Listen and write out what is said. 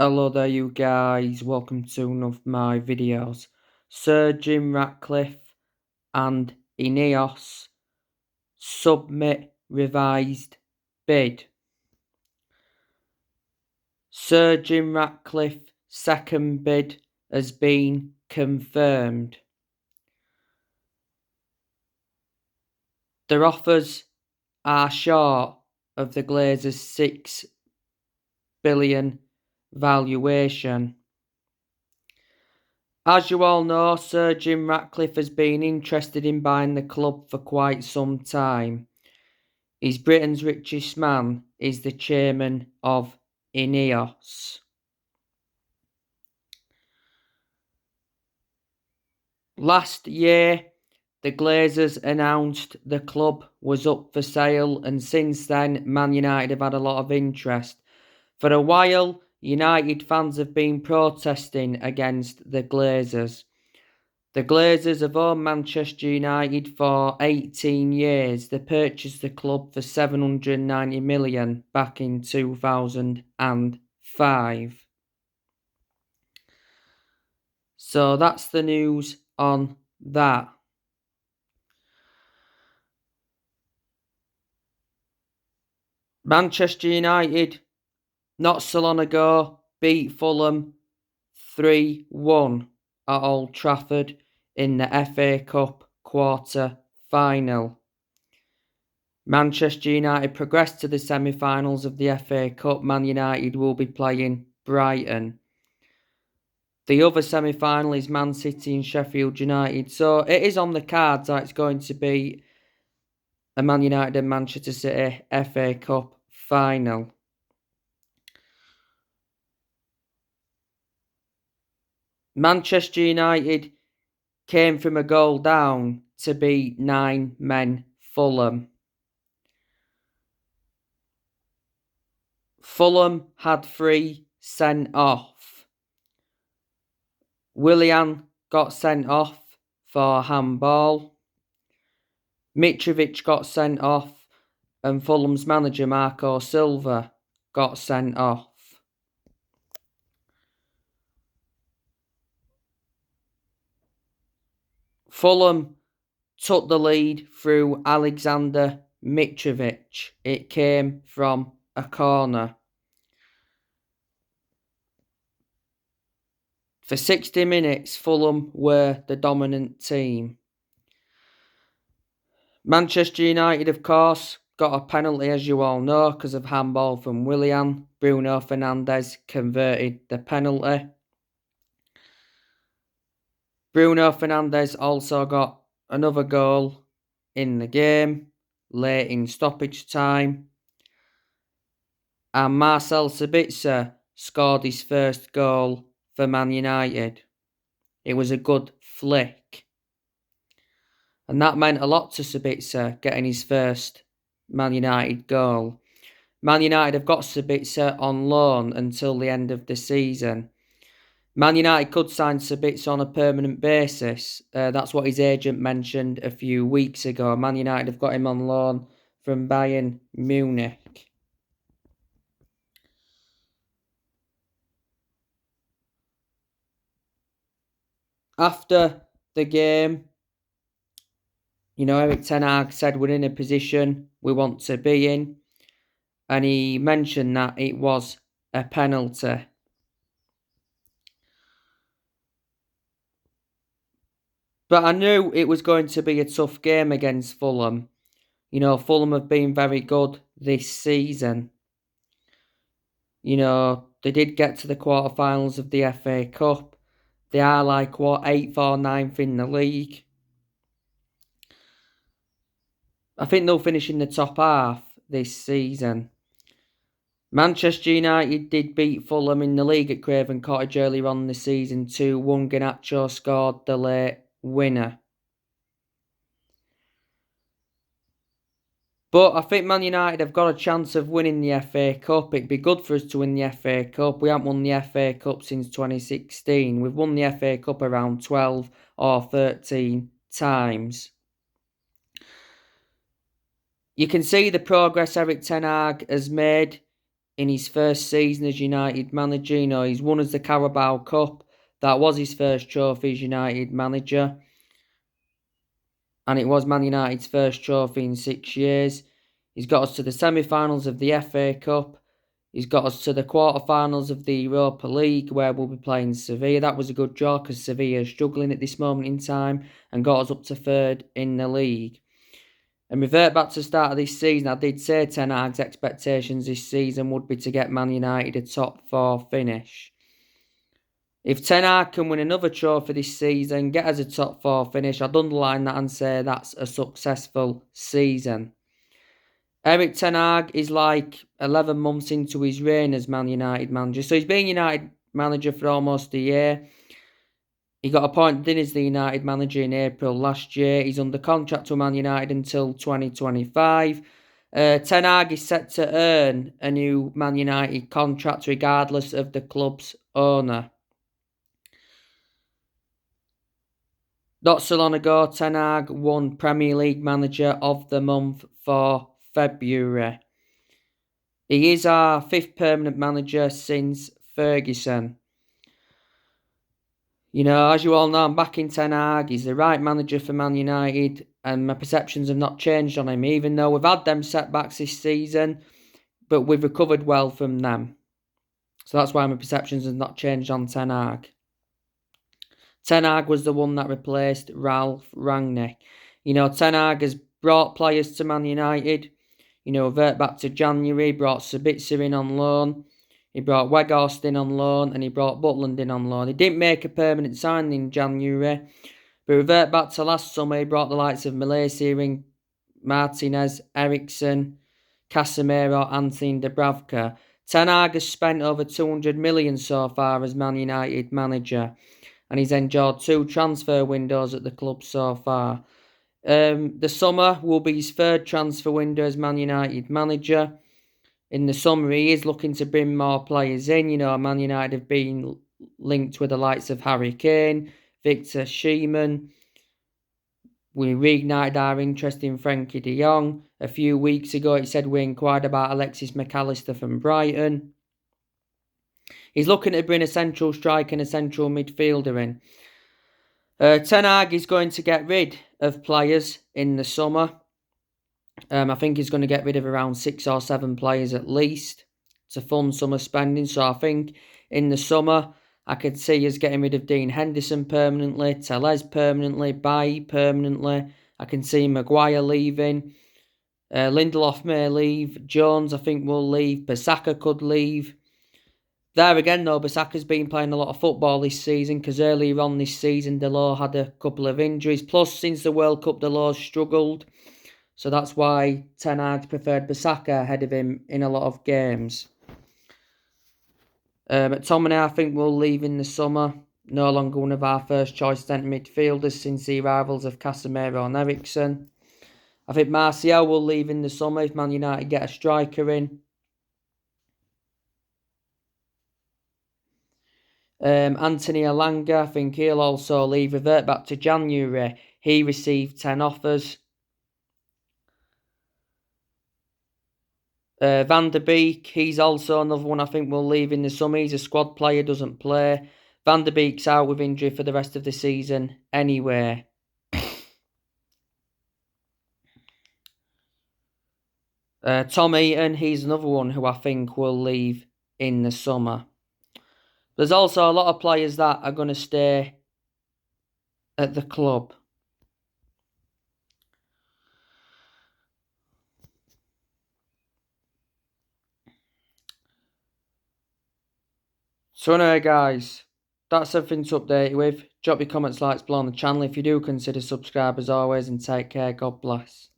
Hello there you guys, welcome to one of my videos. Sir Jim Ratcliffe and Ineos submit revised bid. Sir Jim Ratcliffe's second bid has been confirmed. Their offers are short of the Glazers' £6 billion valuation. As you all know, Sir Jim Ratcliffe has been interested in buying the club for quite some time. He's Britain's richest man, is the chairman of Ineos. Last year, the Glazers announced the club was up for sale, and since then, Man United have had a lot of interest. For a while, United fans have been protesting against the Glazers. The Glazers have owned Manchester United for 18 years. They purchased the club for £790 million back in 2005. So that's the news on that. Manchester United, not so long ago, beat Fulham 3-1 at Old Trafford in the FA Cup quarter-final. Manchester United progressed to the semi-finals of the FA Cup. Man United will be playing Brighton. The other semi-final is Man City and Sheffield United. So it is on the cards that it's going to be a Man United and Manchester City FA Cup final. Manchester United came from a goal down to beat 9-men Fulham. Fulham had 3 sent off. Willian got sent off for handball. Mitrovic got sent off, and Fulham's manager Marco Silva got sent off. Fulham took the lead through Alexander Mitrovic. It came from a corner. For 60 minutes, Fulham were the dominant team. Manchester United, of course, got a penalty, as you all know, because of handball from Willian. Bruno Fernandes converted the penalty. Bruno Fernandes also got another goal in the game, late in stoppage time. And Marcel Sabitzer scored his first goal for Man United. It was a good flick. And that meant a lot to Sabitzer, getting his first Man United goal. Man United have got Sabitzer on loan until the end of the season. Man United could sign Sabitzer on a permanent basis. That's what his agent mentioned a few weeks ago. Man United have got him on loan from Bayern Munich. After the game, Erik Ten Hag said we're in a position we want to be in. And he mentioned that it was a penalty. But I knew it was going to be a tough game against Fulham. Fulham have been very good this season. They did get to the quarterfinals of the FA Cup. They are 8th or 9th in the league. I think they'll finish in the top half this season. Manchester United did beat Fulham in the league at Craven Cottage earlier on in the season 2-1. Garnacho scored the late winner. But I think Man United have got a chance of winning the FA Cup. It'd be good for us to win the FA Cup. We haven't won the FA Cup since 2016. We've won the FA Cup around 12 or 13 times. You can see the progress Erik Ten Hag has made in his first season as United manager. You know, he's won us the Carabao Cup. That was his first trophy as United manager. And it was Man United's first trophy in 6 years. He's got us to the semi-finals of the FA Cup. He's got us to the quarter-finals of the Europa League, where we'll be playing Sevilla. That was a good draw because Sevilla is struggling at this moment in time and got us up to third in the league. And revert back to the start of this season, I did say Ten Hag's expectations this season would be to get Man United a top 4 finish. If Ten Hag can win another trophy this season, get us a top 4 finish, I'd underline that and say that's a successful season. Erik Ten Hag is like 11 months into his reign as Man United manager. So he's been United manager for almost a year. He got appointed as the United manager in April last year. He's under contract to Man United until 2025. Ten Hag is set to earn a new Man United contract regardless of the club's owner. Not so long ago, Ten Hag won Premier League Manager of the Month for February. He is our 5th permanent manager since Ferguson. You know, as you all know, I'm backing Ten Hag. He's the right manager for Man United, and my perceptions have not changed on him, even though we've had them setbacks this season, but we've recovered well from them. So that's why my perceptions have not changed on Ten Hag. Ten Hag was the one that replaced Ralph Rangnick. You know, Ten Hag has brought players to Man United. You know, revert back to January, brought Sabitzer in on loan. He brought Weghorst in on loan, and he brought Butland in on loan. He didn't make a permanent signing in January, but revert back to last summer, he brought the likes of Malaysia in, Martinez, Eriksson, Casemiro, Anthony Dubravka. Ten Hag has spent over 200 million so far as Man United manager, and he's enjoyed 2 transfer windows at the club so far. The summer will be his 3rd transfer window as Man United manager. In the summer, he is looking to bring more players in. You know, Man United have been linked with the likes of Harry Kane, Victor Osimhen. We reignited our interest in Frenkie de Jong. A few weeks ago, it said we inquired about Alexis McAllister from Brighton. He's looking to bring a central striker and a central midfielder in. Ten Hag is going to get rid of players in the summer. I think he's going to get rid of around 6 or 7 players at least to fund summer spending. So I think in the summer, I could see us getting rid of Dean Henderson permanently, Telles permanently, Bailly permanently. I can see Maguire leaving. Lindelof may leave. Jones, I think, will leave. Bissaka could leave. There again, though, Bissaka's been playing a lot of football this season because earlier on this season, Delors had a couple of injuries. Plus, since the World Cup, Delors struggled. So that's why Ten Hag preferred Bissaka ahead of him in a lot of games. McTominay, I think, will leave in the summer. No longer one of our first choice centre midfielders since the arrivals of Casemiro and Eriksson. I think Martial will leave in the summer if Man United get a striker in. Anthony Elanga, I think he'll also leave. Revert back to January. He received 10 offers. Van der Beek, he's also another one I think will leave in the summer. He's a squad player, doesn't play. Van der Beek's out with injury for the rest of the season anyway. Tom Eaton, he's another one who I think will leave in the summer. There's also a lot of players that are going to stay at the club. So anyway, guys, that's everything to update you with. Drop your comments, likes below on the channel if you do consider subscribe as always, and take care. God bless.